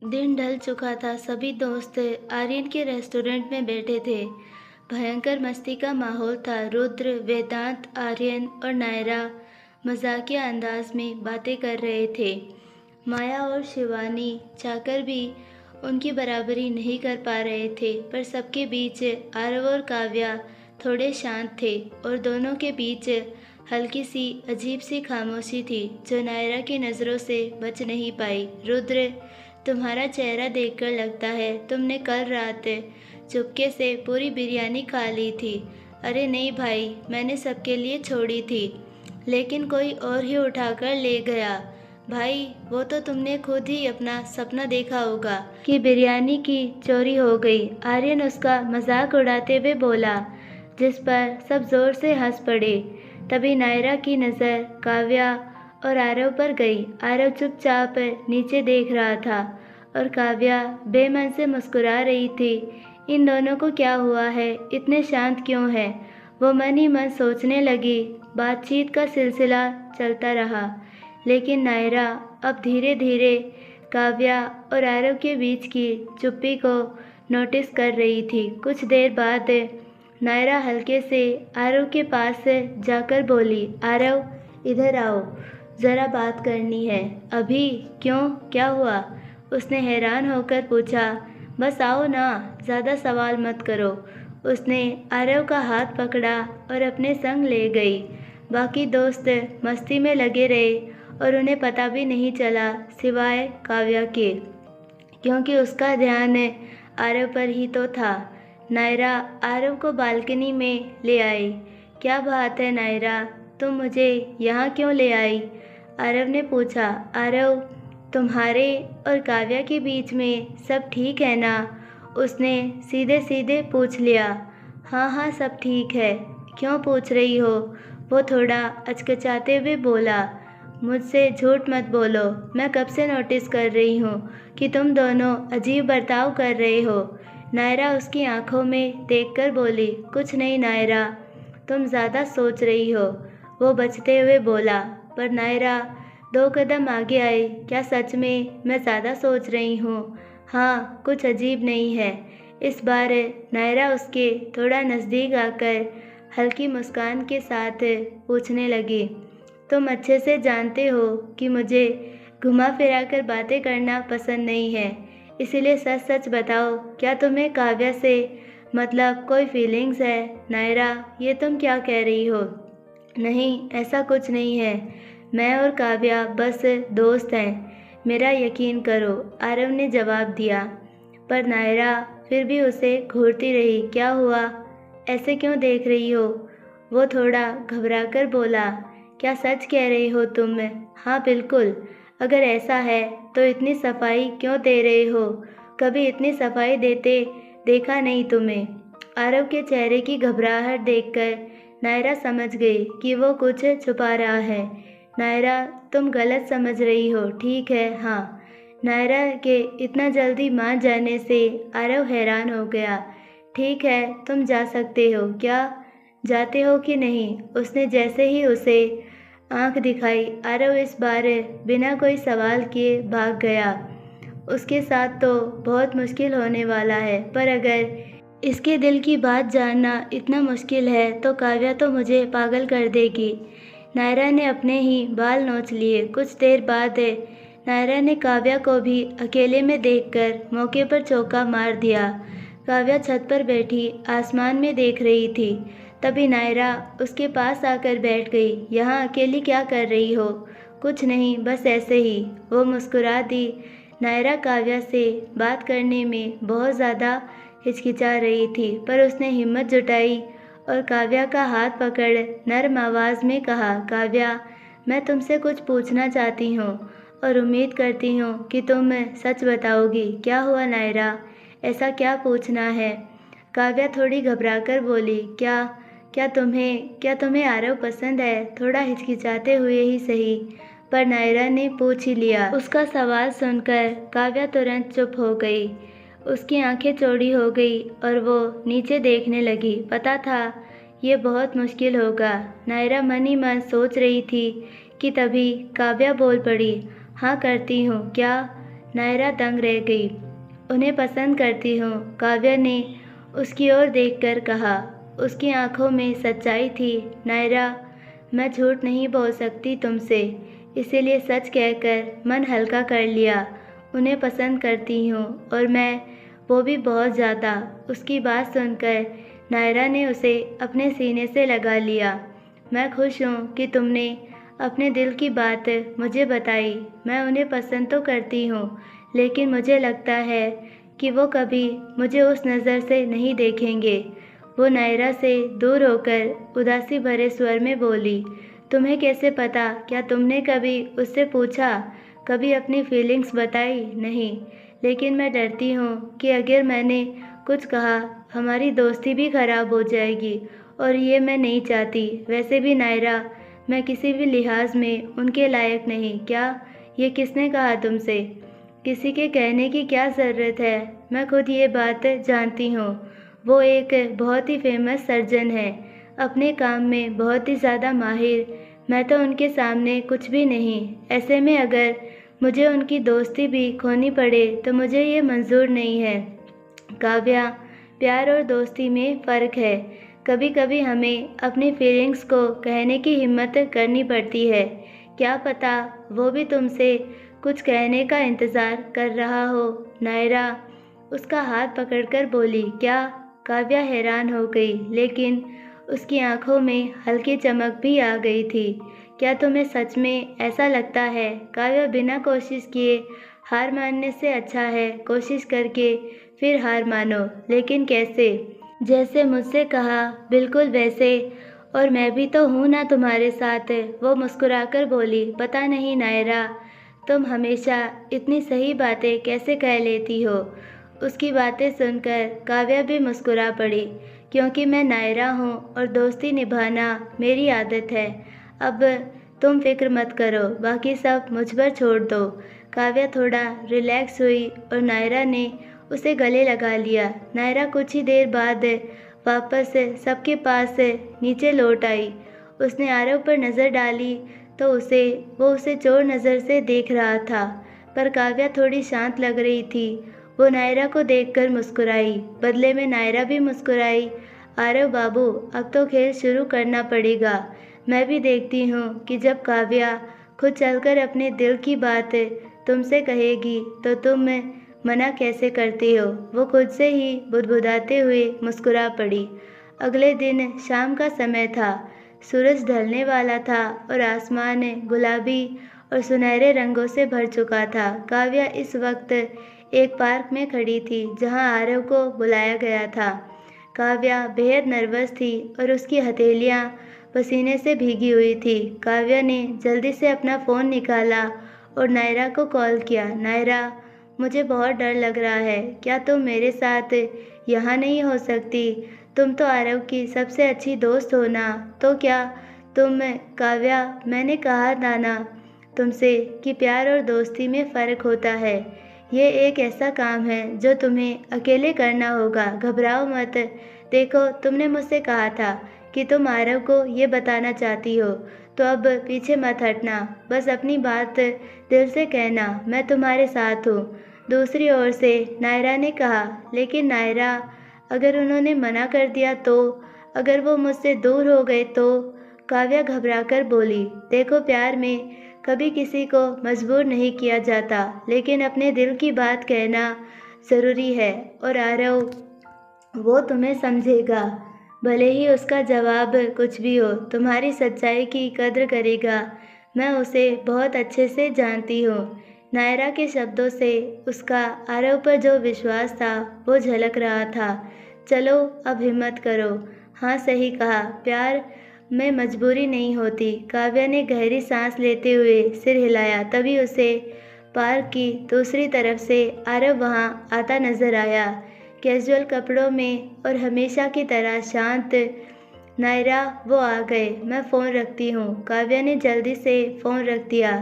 दिन ढल चुका था। सभी दोस्त आर्यन के रेस्टोरेंट में बैठे थे। भयंकर मस्ती का माहौल था। रुद्र, वेदांत, आर्यन और नायरा मजाकिया अंदाज में बातें कर रहे थे। माया और शिवानी चाहकर भी उनकी बराबरी नहीं कर पा रहे थे, पर सबके बीच आरव और काव्या थोड़े शांत थे और दोनों के बीच हल्की सी अजीब सी खामोशी थी जो नायरा की नज़रों से बच नहीं पाई। रुद्र, तुम्हारा चेहरा देखकर लगता है तुमने कल रात चुपके से पूरी बिरयानी खा ली थी। अरे नहीं भाई, मैंने सबके लिए छोड़ी थी, लेकिन कोई और ही उठाकर ले गया। भाई, वो तो तुमने खुद ही अपना सपना देखा होगा कि बिरयानी की चोरी हो गई। आर्यन उसका मजाक उड़ाते हुए बोला, जिस पर सब जोर से हंस पड़े। तभी नायरा की नज़र काव्या और आरव पर गई। आरव चुपचाप नीचे देख रहा था और काव्या बेमन से मुस्कुरा रही थी। इन दोनों को क्या हुआ है, इतने शांत क्यों है? वो मन ही मन सोचने लगी। बातचीत का सिलसिला चलता रहा, लेकिन नायरा अब धीरे धीरे काव्या और आरव के बीच की चुप्पी को नोटिस कर रही थी। कुछ देर बाद नायरा हल्के से आरव के पास जाकर बोली, आरव, इधर आओ, ज़रा बात करनी है। अभी? क्यों, क्या हुआ? उसने हैरान होकर पूछा। बस आओ ना, ज़्यादा सवाल मत करो। उसने आरव का हाथ पकड़ा और अपने संग ले गई। बाकी दोस्त मस्ती में लगे रहे और उन्हें पता भी नहीं चला, सिवाय काव्या के, क्योंकि उसका ध्यान आरव पर ही तो था। नायरा आरव को बालकनी में ले आई। क्या बात है नायरा, तुम मुझे यहाँ क्यों ले आई? आरव ने पूछा। आरव, तुम्हारे और काव्या के बीच में सब ठीक है ना? उसने सीधे सीधे पूछ लिया। हाँ हाँ, सब ठीक है। क्यों पूछ रही हो? वो थोड़ा अचकचाते हुए बोला। मुझसे झूठ मत बोलो, मैं कब से नोटिस कर रही हूँ कि तुम दोनों अजीब बर्ताव कर रहे हो। नायरा उसकी आंखों में देखकर बोली। कुछ नहीं नायरा, तुम ज़्यादा सोच रही हो, वो बचते हुए बोला। पर नायरा 2 कदम आगे आई। क्या सच में मैं ज़्यादा सोच रही हूँ? हाँ, कुछ अजीब नहीं है। इस बार नायरा उसके थोड़ा नज़दीक आकर हल्की मुस्कान के साथ पूछने लगी। तुम अच्छे से जानते हो कि मुझे घुमा फिरा कर बातें करना पसंद नहीं है, इसीलिए सच सच बताओ, क्या तुम्हें काव्या से मतलब कोई फीलिंग्स है? नायरा, ये तुम क्या कह रही हो? नहीं, ऐसा कुछ नहीं है। मैं और काव्या बस दोस्त हैं, मेरा यकीन करो, आरव ने जवाब दिया। पर नायरा फिर भी उसे घूरती रही। क्या हुआ? ऐसे क्यों देख रही हो? वो थोड़ा घबराकर बोला। क्या सच कह रही हो तुम? हाँ बिल्कुल। अगर ऐसा है तो इतनी सफाई क्यों दे रहे हो? कभी इतनी सफाई देते देखा नहीं तुम्हें। आरव के चेहरे की घबराहट देखकर नायरा समझ गई कि वो कुछ छुपा रहा है। नायरा, तुम गलत समझ रही हो, ठीक है? हाँ। नायरा के इतना जल्दी मान जाने से आरव हैरान हो गया। ठीक है, तुम जा सकते हो। क्या जाते हो कि नहीं? उसने जैसे ही उसे आंख दिखाई, आरव इस बार बिना कोई सवाल किए भाग गया। उसके साथ तो बहुत मुश्किल होने वाला है, पर अगर इसके दिल की बात जानना इतना मुश्किल है तो काव्या तो मुझे पागल कर देगी। नायरा ने अपने ही बाल नोच लिए। कुछ देर बाद नायरा ने काव्या को भी अकेले में देखकर मौके पर चौका मार दिया। काव्या छत पर बैठी आसमान में देख रही थी। तभी नायरा उसके पास आकर बैठ गई। यहाँ अकेली क्या कर रही हो? कुछ नहीं, बस ऐसे ही, वो मुस्कुरा दी। नायरा काव्या से बात करने में बहुत ज़्यादा हिचकिचा रही थी, पर उसने हिम्मत जुटाई और काव्या का हाथ पकड़ नर्म आवाज़ में कहा, काव्या, मैं तुमसे कुछ पूछना चाहती हूँ और उम्मीद करती हूँ कि तुम सच बताओगी। क्या हुआ नायरा? ऐसा क्या पूछना है? काव्या थोड़ी घबराकर बोली। क्या तुम्हें आरव पसंद है? थोड़ा हिचकिचाते हुए ही सही, पर नायरा ने पूछ ही लिया। उसका सवाल सुनकर काव्या तुरंत चुप हो गई। उसकी आंखें चौड़ी हो गई और वो नीचे देखने लगी। पता था ये बहुत मुश्किल होगा, नायरा मन ही मन सोच रही थी कि तभी काव्या बोल पड़ी। हाँ करती हूँ। क्या? नायरा दंग रह गई। उन्हें पसंद करती हूँ, काव्या ने उसकी ओर देखकर कहा। उसकी आंखों में सच्चाई थी। नायरा, मैं झूठ नहीं बोल सकती तुमसे, इसीलिए सच कहकर मन हल्का कर लिया। उन्हें पसंद करती हूँ, और मैं, वो भी बहुत ज़्यादा। उसकी बात सुनकर नायरा ने उसे अपने सीने से लगा लिया। मैं खुश हूँ कि तुमने अपने दिल की बात मुझे बताई। मैं उन्हें पसंद तो करती हूँ, लेकिन मुझे लगता है कि वो कभी मुझे उस नज़र से नहीं देखेंगे। वो नायरा से दूर होकर उदासी भरे स्वर में बोली, तुम्हें कैसे पता? क्या तुमने कभी उससे पूछा? कभी अपनी फीलिंग्स बताई? नहीं, लेकिन मैं डरती हूँ कि अगर मैंने कुछ कहा, हमारी दोस्ती भी खराब हो जाएगी, और ये मैं नहीं चाहती। वैसे भी नायरा, मैं किसी भी लिहाज में उनके लायक नहीं। क्या? ये किसने कहा तुमसे? किसी के कहने की क्या ज़रूरत है? मैं खुद ये बात जानती हूँ। वो एक बहुत ही फेमस सर्जन है, अपने काम में बहुत ही ज़्यादा माहिर। मैं तो उनके सामने कुछ भी नहीं। ऐसे में अगर मुझे उनकी दोस्ती भी खोनी पड़े तो मुझे ये मंजूर नहीं है। काव्या, प्यार और दोस्ती में फ़र्क है। कभी कभी हमें अपनी फीलिंग्स को कहने की हिम्मत करनी पड़ती है। क्या पता वो भी तुमसे कुछ कहने का इंतज़ार कर रहा हो। नायरा उसका हाथ पकड़कर बोली। क्या? काव्या हैरान हो गई, लेकिन उसकी आंखों में हल्की चमक भी आ गई थी। क्या तुम्हें सच में ऐसा लगता है? काव्या बिना कोशिश किए हार मानने से अच्छा है कोशिश करके फिर हार मानो। लेकिन कैसे? जैसे मुझसे कहा, बिल्कुल वैसे। और मैं भी तो हूँ ना तुम्हारे साथ। वो मुस्कुराकर बोली। पता नहीं नायरा, तुम हमेशा इतनी सही बातें कैसे कह लेती हो। उसकी बातें सुनकर काव्या भी मुस्कुरा पड़ी। क्योंकि मैं नायरा हूँ और दोस्ती निभाना मेरी आदत है। अब तुम फिक्र मत करो, बाकी सब मुझ पर छोड़ दो। काव्या थोड़ा रिलैक्स हुई और नायरा ने उसे गले लगा लिया। नायरा कुछ ही देर बाद वापस सबके पास नीचे लौट आई। उसने आरव पर नज़र डाली तो वो उसे चोर नज़र से देख रहा था, पर काव्या थोड़ी शांत लग रही थी। वो नायरा को देखकर मुस्कुराई, बदले में नायरा भी मुस्कुराई। आरव बाबू, अब तो खेल शुरू करना पड़ेगा। मैं भी देखती हूँ कि जब काव्या खुद चलकर अपने दिल की बात तुमसे कहेगी तो तुम मना कैसे करती हो। वो खुद से ही बुदबुदाते हुए मुस्कुरा पड़ी। अगले दिन शाम का समय था। सूरज ढलने वाला था और आसमान गुलाबी और सुनहरे रंगों से भर चुका था। काव्या इस वक्त एक पार्क में खड़ी थी जहां आरव को बुलाया गया था। काव्या बेहद नर्वस थी और उसकी हथेलियां पसीने से भीगी हुई थी। काव्या ने जल्दी से अपना फ़ोन निकाला और नायरा को कॉल किया। नायरा, मुझे बहुत डर लग रहा है। क्या तुम मेरे साथ यहाँ नहीं हो सकती? तुम तो आरव की सबसे अच्छी दोस्त हो ना। तो क्या तुम? काव्या, मैंने कहा था ना तुमसे कि प्यार और दोस्ती में फ़र्क होता है। ये एक ऐसा काम है जो तुम्हें अकेले करना होगा। घबराओ मत। देखो, तुमने मुझसे कहा था कि तुम आरव को ये बताना चाहती हो, तो अब पीछे मत हटना। बस अपनी बात दिल से कहना। मैं तुम्हारे साथ हूँ। दूसरी ओर से नायरा ने कहा। लेकिन नायरा, अगर उन्होंने मना कर दिया तो? अगर वो मुझसे दूर हो गए तो? काव्या घबराकर बोली। देखो, प्यार में कभी किसी को मजबूर नहीं किया जाता, लेकिन अपने दिल की बात कहना ज़रूरी है। और आरव, वो तुम्हें समझेगा, भले ही उसका जवाब कुछ भी हो। तुम्हारी सच्चाई की कद्र करेगा। मैं उसे बहुत अच्छे से जानती हूँ। नायरा के शब्दों से उसका आरव पर जो विश्वास था वो झलक रहा था। चलो, अब हिम्मत करो। हाँ, सही कहा, प्यार में मजबूरी नहीं होती। काव्या ने गहरी सांस लेते हुए सिर हिलाया। तभी उसे पार्क की दूसरी तरफ से आरव वहाँ आता नजर आया, कैजुअल कपड़ों में और हमेशा की तरह शांत। नायरा, वो आ गए। मैं फ़ोन रखती हूँ। काव्या ने जल्दी से फ़ोन रख दिया।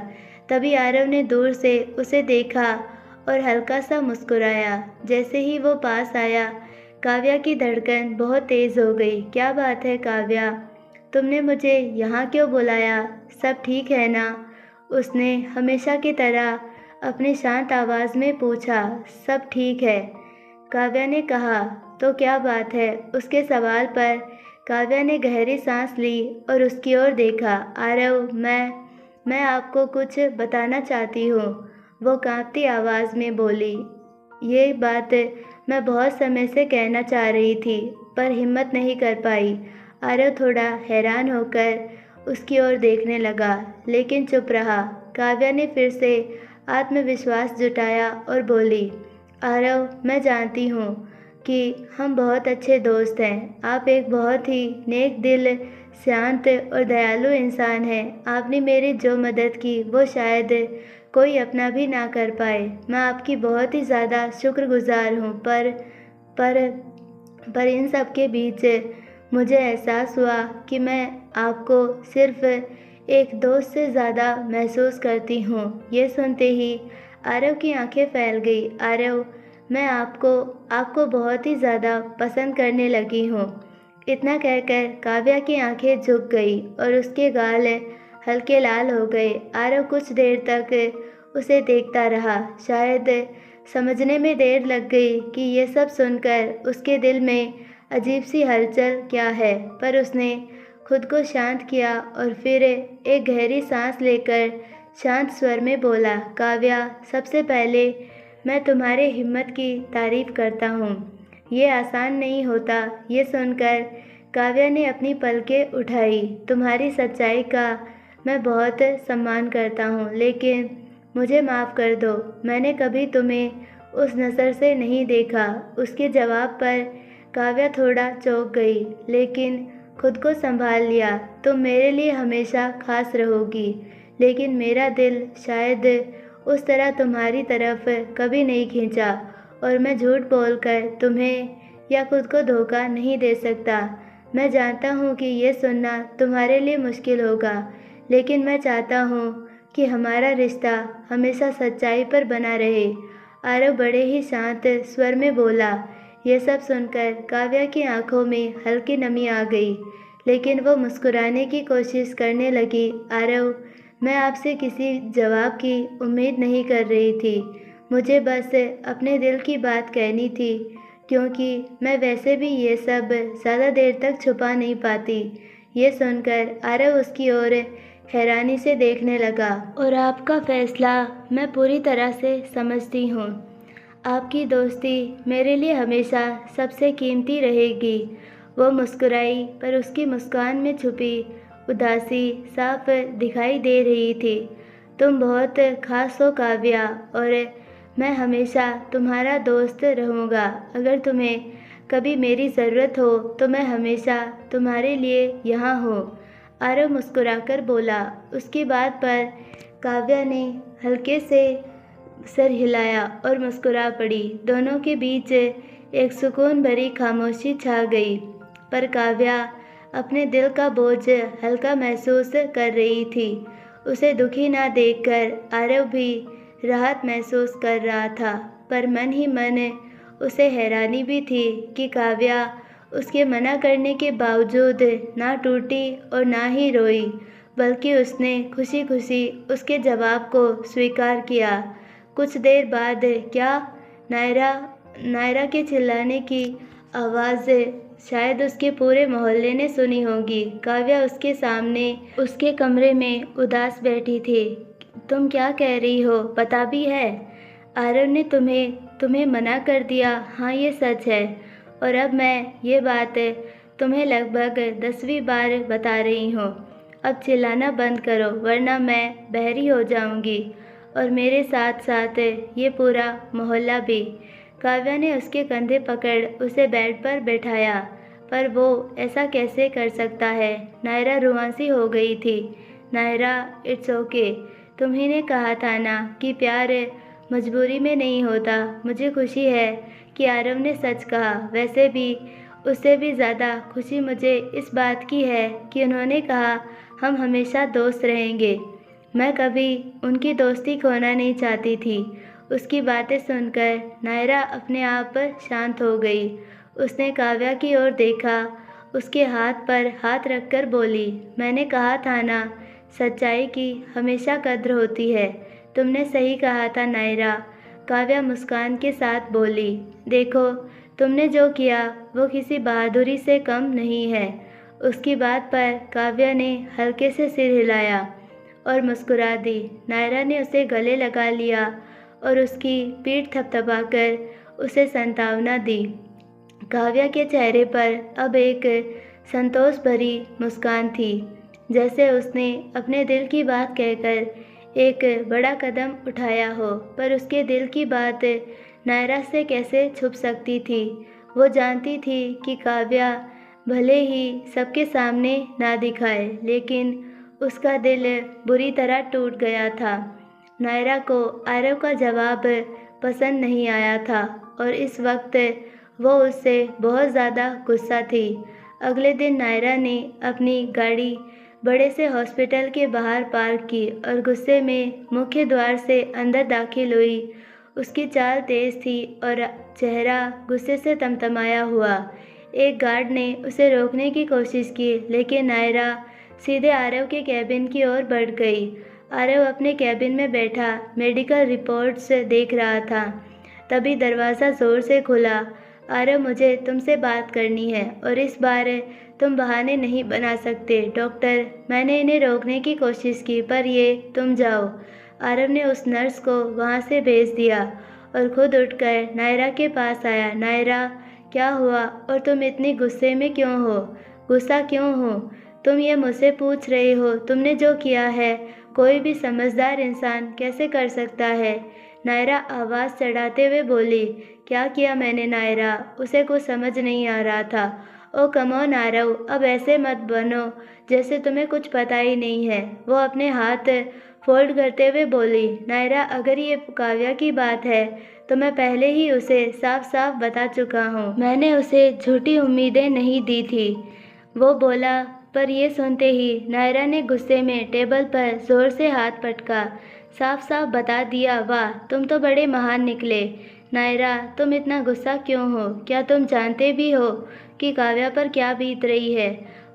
तभी आरव ने दूर से उसे देखा और हल्का सा मुस्कुराया। जैसे ही वो पास आया, काव्या की धड़कन बहुत तेज़ हो गई। क्या बात है काव्या, तुमने मुझे यहाँ क्यों बुलाया? सब ठीक है ना? उसने हमेशा की तरह अपनी शांत आवाज़ में पूछा, सब ठीक है? काव्या ने कहा, तो क्या बात है? उसके सवाल पर काव्या ने गहरी सांस ली और उसकी ओर देखा। आरव, मैं आपको कुछ बताना चाहती हूँ, वो कांपती आवाज़ में बोली। ये बात मैं बहुत समय से कहना चाह रही थी, पर हिम्मत नहीं कर पाई। आरव थोड़ा हैरान होकर उसकी ओर देखने लगा, लेकिन चुप रहा। काव्या ने फिर से आत्मविश्वास जुटाया और बोली, आरव, मैं जानती हूँ कि हम बहुत अच्छे दोस्त हैं। आप एक बहुत ही नेक दिल, शांत और दयालु इंसान हैं। आपने मेरी जो मदद की वो शायद कोई अपना भी ना कर पाए। मैं आपकी बहुत ही ज़्यादा शुक्रगुजार हूँ, पर पर इन सब के बीच मुझे एहसास हुआ कि मैं आपको सिर्फ़ एक दोस्त से ज़्यादा महसूस करती हूँ। ये सुनते ही आरव की आंखें फैल गई। आरव, मैं आपको बहुत ही ज़्यादा पसंद करने लगी हूँ। इतना कहकर काव्या की आंखें झुक गई और उसके गाल हल्के लाल हो गए। आरव कुछ देर तक उसे देखता रहा। शायद समझने में देर लग गई कि ये सब सुनकर उसके दिल में अजीब सी हलचल क्या है, पर उसने खुद को शांत किया और फिर एक गहरी सांस लेकर शांत स्वर में बोला, काव्या, सबसे पहले मैं तुम्हारे हिम्मत की तारीफ़ करता हूँ। ये आसान नहीं होता। ये सुनकर काव्या ने अपनी पलकें उठाई। तुम्हारी सच्चाई का मैं बहुत सम्मान करता हूँ, लेकिन मुझे माफ़ कर दो। मैंने कभी तुम्हें उस नज़र से नहीं देखा। उसके जवाब पर काव्या थोड़ा चौंक गई, लेकिन खुद को संभाल लिया। तुम मेरे लिए हमेशा खास रहोगी, लेकिन मेरा दिल शायद उस तरह तुम्हारी तरफ कभी नहीं खींचा, और मैं झूठ बोलकर तुम्हें या खुद को धोखा नहीं दे सकता। मैं जानता हूँ कि ये सुनना तुम्हारे लिए मुश्किल होगा, लेकिन मैं चाहता हूँ कि हमारा रिश्ता हमेशा सच्चाई पर बना रहे। आरव बड़े ही शांत स्वर में बोला। यह सब सुनकर काव्या की आंखों में हल्की नमी आ गई, लेकिन वो मुस्कुराने की कोशिश करने लगी। आरव, मैं आपसे किसी जवाब की उम्मीद नहीं कर रही थी। मुझे बस अपने दिल की बात कहनी थी, क्योंकि मैं वैसे भी ये सब ज़्यादा देर तक छुपा नहीं पाती। ये सुनकर आरव उसकी ओर हैरानी से देखने लगा। और आपका फ़ैसला मैं पूरी तरह से समझती हूँ। आपकी दोस्ती मेरे लिए हमेशा सबसे कीमती रहेगी। वो मुस्कुराई, पर उसकी मुस्कान में छुपी उदासी साफ दिखाई दे रही थी। तुम बहुत खास हो काव्या, और मैं हमेशा तुम्हारा दोस्त रहूँगा। अगर तुम्हें कभी मेरी ज़रूरत हो तो मैं हमेशा तुम्हारे लिए यहाँ हूँ। आरव मुस्कुराकर बोला। उसकी बात पर काव्या ने हल्के से सर हिलाया और मुस्कुरा पड़ी। दोनों के बीच एक सुकून भरी खामोशी छा गई, पर काव्या अपने दिल का बोझ हल्का महसूस कर रही थी। उसे दुखी ना देखकर आरव भी राहत महसूस कर रहा था, पर मन ही मन उसे हैरानी भी थी कि काव्या उसके मना करने के बावजूद ना टूटी और ना ही रोई, बल्कि उसने खुशी खुशी उसके जवाब को स्वीकार किया। कुछ देर बाद क्या नायरा के चिल्लाने की आवाज़ शायद उसके पूरे मोहल्ले ने सुनी होगी। काव्या उसके सामने उसके कमरे में उदास बैठी थी। तुम क्या कह रही हो? पता भी है, आरव ने तुम्हें मना कर दिया। हाँ, ये सच है, और अब मैं ये बात तुम्हें लगभग 10वीं बार बता रही हूँ। अब चिल्लाना बंद करो, वरना मैं बहरी हो जाऊँगी, और मेरे साथ साथ ये पूरा मोहल्ला भी। काव्या ने उसके कंधे पकड़ उसे बेड पर बैठाया, पर वो ऐसा कैसे कर सकता है? नायरा रुआंसी हो गई थी। Naira, it's okay. तुम्ही ने कहा था ना कि प्यार मजबूरी में नहीं होता। मुझे खुशी है कि आरव ने सच कहा। वैसे भी उससे भी ज़्यादा खुशी मुझे इस बात की है कि उन्होंने कहा हम हमेशा दोस्त रहेंगे। मैं कभी उनकी दोस्ती खोना नहीं चाहती थी। उसकी बातें सुनकर नायरा अपने आप शांत हो गई। उसने काव्या की ओर देखा, उसके हाथ पर हाथ रखकर बोली, मैंने कहा था ना, सच्चाई की हमेशा कद्र होती है। तुमने सही कहा था नायरा, काव्या मुस्कान के साथ बोली। देखो, तुमने जो किया वो किसी बहादुरी से कम नहीं है। उसकी बात पर काव्या ने हल्के से सिर हिलाया और मुस्कुरा दी। नायरा ने उसे गले लगा लिया और उसकी पीठ थपथपाकर उसे सांत्वना दी। काव्या के चेहरे पर अब एक संतोष भरी मुस्कान थी, जैसे उसने अपने दिल की बात कहकर एक बड़ा कदम उठाया हो। पर उसके दिल की बात नायरा से कैसे छुप सकती थी। वो जानती थी कि काव्या भले ही सबके सामने ना दिखाए, लेकिन उसका दिल बुरी तरह टूट गया था। नायरा को आरव का जवाब पसंद नहीं आया था और इस वक्त वो उससे बहुत ज़्यादा गुस्सा थी। अगले दिन नायरा ने अपनी गाड़ी बड़े से हॉस्पिटल के बाहर पार्क की और गुस्से में मुख्य द्वार से अंदर दाखिल हुई। उसकी चाल तेज़ थी और चेहरा गुस्से से तमतमाया हुआ। एक गार्ड ने उसे रोकने की कोशिश की, लेकिन नायरा सीधे आरव के कैबिन की ओर बढ़ गई। आरव अपने कैबिन में बैठा मेडिकल रिपोर्ट्स देख रहा था। तभी दरवाज़ा ज़ोर से खुला। आरव, मुझे तुमसे बात करनी है और इस बार तुम बहाने नहीं बना सकते। डॉक्टर, मैंने इन्हें रोकने की कोशिश की, पर ये तुम जाओ। आरव ने उस नर्स को वहाँ से भेज दिया और खुद उठकर नायरा के पास आया। नायरा, क्या हुआ और तुम इतनी गुस्से में क्यों हो? गुस्सा क्यों हो? तुम ये मुझसे पूछ रहे हो? तुमने जो किया है कोई भी समझदार इंसान कैसे कर सकता है? नायरा आवाज़ चढ़ाते हुए बोली। क्या किया मैंने नायरा? उसे कुछ समझ नहीं आ रहा था। ओ कम ऑन आरव, अब ऐसे मत बनो जैसे तुम्हें कुछ पता ही नहीं है। वो अपने हाथ फोल्ड करते हुए बोली। नायरा, अगर ये काव्या की बात है तो मैं पहले ही उसे साफ साफ बता चुका हूँ। मैंने उसे झूठी उम्मीदें नहीं दी थी, वो बोला। पर यह सुनते ही नायरा ने गुस्से में टेबल पर जोर से हाथ पटका। साफ साफ बता दिया? वाह, तुम तो बड़े महान निकले। नायरा, तुम इतना गुस्सा क्यों हो? क्या तुम जानते भी हो कि काव्या पर क्या बीत रही है?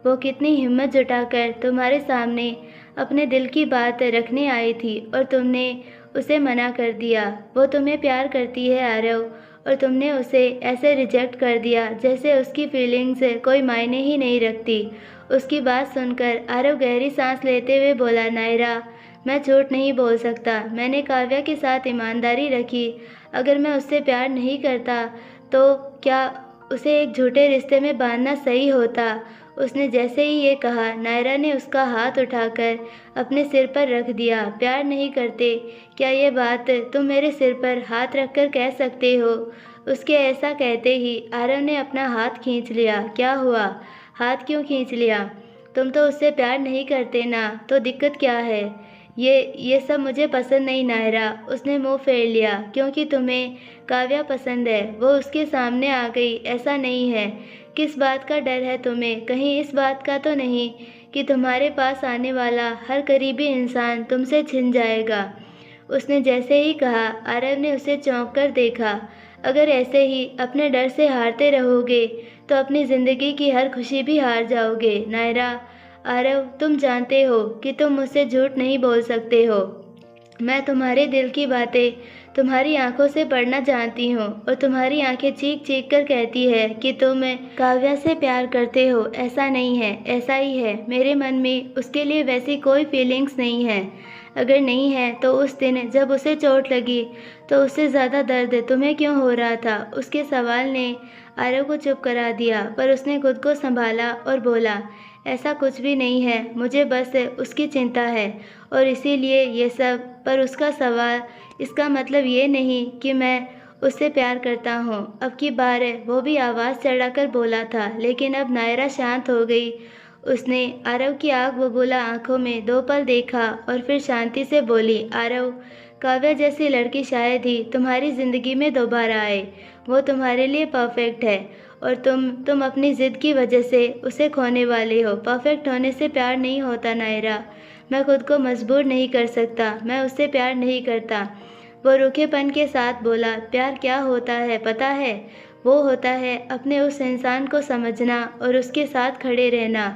वो कितनी हिम्मत जुटाकर तुम्हारे सामने अपने दिल की बात रखने आई थी और तुमने उसे मना कर दिया। वो तुम्हें प्यार करती है आरव, और तुमने उसे ऐसे रिजेक्ट कर दिया जैसे उसकी फीलिंग्स कोई मायने ही नहीं रखती। उसकी बात सुनकर आरव गहरी सांस लेते हुए बोला। नायरा, मैं झूठ नहीं बोल सकता। मैंने काव्या के साथ ईमानदारी रखी। अगर मैं उससे प्यार नहीं करता तो क्या उसे एक झूठे रिश्ते में बांधना सही होता? उसने जैसे ही ये कहा, नायरा ने उसका हाथ उठाकर अपने सिर पर रख दिया। प्यार नहीं करते? क्या ये बात तुम मेरे सिर पर हाथ रखकर कह सकते हो? उसके ऐसा कहते ही आरव ने अपना हाथ खींच लिया। क्या हुआ? हाथ क्यों खींच लिया? तुम तो उससे प्यार नहीं करते ना, तो दिक्कत क्या है? ये सब मुझे पसंद नहीं नायरा। उसने मुंह फेर लिया। क्योंकि तुम्हें काव्या पसंद है, वो उसके सामने आ गई, ऐसा नहीं है। किस बात का डर है तुम्हें? कहीं इस बात का तो नहीं कि तुम्हारे पास आने वाला हर करीबी इंसान तुमसे छिन जाएगा? उसने जैसे ही कहा, आरव ने उसे चौंक कर देखा। अगर ऐसे ही अपने डर से हारते रहोगे तो अपनी ज़िंदगी की हर खुशी भी हार जाओगे। नायरा, आरव, तुम जानते हो कि तुम मुझसे झूठ नहीं बोल सकते हो। मैं तुम्हारे दिल की बातें तुम्हारी आंखों से पढ़ना जानती हूँ और तुम्हारी आंखें चीख चीख कर कहती है कि तुम काव्या से प्यार करते हो। ऐसा नहीं है, ऐसा ही है। मेरे मन में उसके लिए वैसी कोई फीलिंग्स नहीं है। अगर नहीं है तो उस दिन जब उसे चोट लगी तो उससे ज़्यादा दर्द तुम्हें क्यों हो रहा था? उसके सवाल ने आरव को चुप करा दिया, पर उसने खुद को संभाला और बोला। ऐसा कुछ भी नहीं है, मुझे बस उसकी चिंता है और इसीलिए ये सब। पर उसका सवाल, इसका मतलब ये नहीं कि मैं उससे प्यार करता हूँ। अब की बार वो भी आवाज़ चढ़ाकर बोला था, लेकिन अब नायरा शांत हो गई। उसने आरव की आग बबूला आंखों में 2 पल देखा और फिर शांति से बोली। आरव, काव्या जैसी लड़की शायद ही तुम्हारी ज़िंदगी में दोबारा आए। वो तुम्हारे लिए परफेक्ट है और तुम अपनी ज़िद की वजह से उसे खोने वाले हो। परफेक्ट होने से प्यार नहीं होता नायरा। मैं खुद को मजबूर नहीं कर सकता। मैं उससे प्यार नहीं करता। वो रूखेपन के साथ बोला। प्यार क्या होता है पता है? वो होता है अपने उस इंसान को समझना और उसके साथ खड़े रहना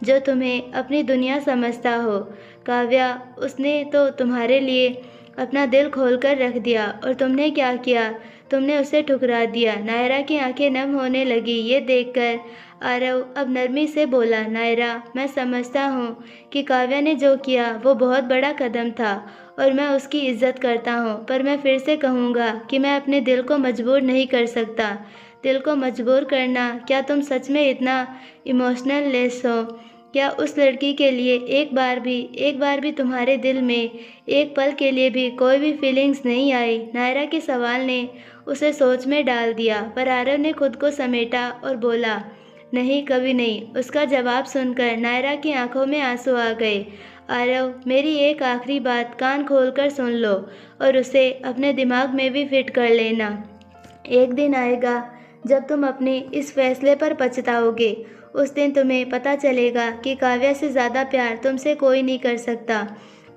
जो तुम्हें अपनी दुनिया समझता हो। काव्या, उसने तो तुम्हारे लिए अपना दिल खोलकर रख दिया और तुमने क्या किया, तुमने उसे ठुकरा दिया। नायरा की आंखें नम होने लगी ये देखकर। आरव अब नरमी से बोला, नायरा, मैं समझता हूँ कि काव्या ने जो किया वो बहुत बड़ा कदम था और मैं उसकी इज्जत करता हूँ, पर मैं फिर से कहूँगा कि मैं अपने दिल को मजबूर नहीं कर सकता। दिल को मजबूर करना, क्या तुम सच में इतना इमोशनल लेस हो? क्या उस लड़की के लिए एक बार भी तुम्हारे दिल में एक पल के लिए भी कोई भी फीलिंग्स नहीं आई? नायरा के सवाल ने उसे सोच में डाल दिया, पर आरव ने खुद को समेटा और बोला, नहीं, कभी नहीं। उसका जवाब सुनकर नायरा की आंखों में आंसू आ गए। आरव, मेरी एक आखिरी बात कान खोलकर सुन लो और उसे अपने दिमाग में भी फिट कर लेना। एक दिन आएगा जब तुम अपने इस फैसले पर पछताओगे। उस दिन तुम्हें पता चलेगा कि काव्या से ज़्यादा प्यार तुमसे कोई नहीं कर सकता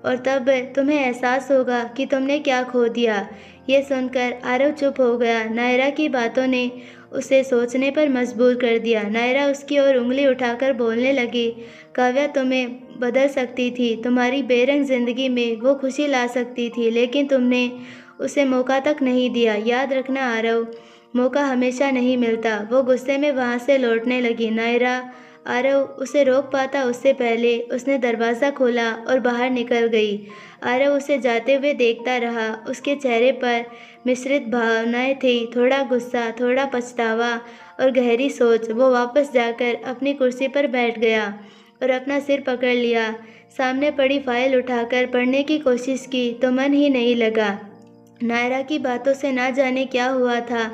और तब तुम्हें एहसास होगा कि तुमने क्या खो दिया। ये सुनकर आरव चुप हो गया। नायरा की बातों ने उसे सोचने पर मजबूर कर दिया। नायरा उसकी ओर उंगली उठाकर बोलने लगी, काव्या तुम्हें बदल सकती थी, तुम्हारी बेरंग जिंदगी में वो खुशी ला सकती थी, लेकिन तुमने उसे मौका तक नहीं दिया। याद रखना आरव, मौका हमेशा नहीं मिलता। वो गुस्से में वहाँ से लौटने लगी। नायरा आरव उसे रोक पाता उससे पहले उसने दरवाज़ा खोला और बाहर निकल गई। आरव उसे जाते हुए देखता रहा। उसके चेहरे पर मिश्रित भावनाएं थी, थोड़ा गुस्सा, थोड़ा पछतावा और गहरी सोच। वो वापस जाकर अपनी कुर्सी पर बैठ गया और अपना सिर पकड़ लिया। सामने पड़ी फाइल उठाकर पढ़ने की कोशिश की तो मन ही नहीं लगा। नायरा की बातों से ना जाने क्या हुआ था,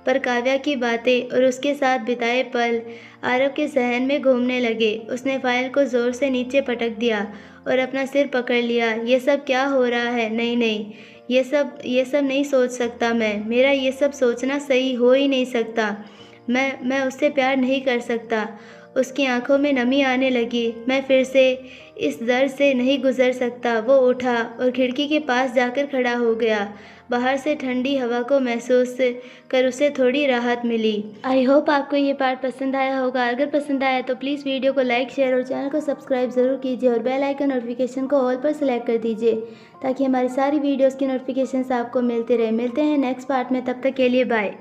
पर काव्या की बातें और उसके साथ बिताए पल आरव के जहन में घूमने लगे। उसने फाइल को जोर से नीचे पटक दिया और अपना सिर पकड़ लिया। ये सब क्या हो रहा है? नहीं नहीं, ये सब नहीं सोच सकता मैं। मेरा ये सब सोचना सही हो ही नहीं सकता। मैं उससे प्यार नहीं कर सकता। उसकी आंखों में नमी आने लगी। मैं फिर से इस दर्द से नहीं गुजर सकता। वो उठा और खिड़की के पास जाकर खड़ा हो गया। बाहर से ठंडी हवा को महसूस कर उसे थोड़ी राहत मिली। आई होप आपको ये पार्ट पसंद आया होगा। अगर पसंद आया तो प्लीज़ वीडियो को लाइक, शेयर और चैनल को सब्सक्राइब ज़रूर कीजिए और बेल आइकन नोटिफिकेशन को ऑल पर सेलेक्ट कर दीजिए ताकि हमारी सारी वीडियोज़ की नोटिफिकेशन आपको मिलते रहे। मिलते हैं नेक्स्ट पार्ट में, तब तक के लिए बाय।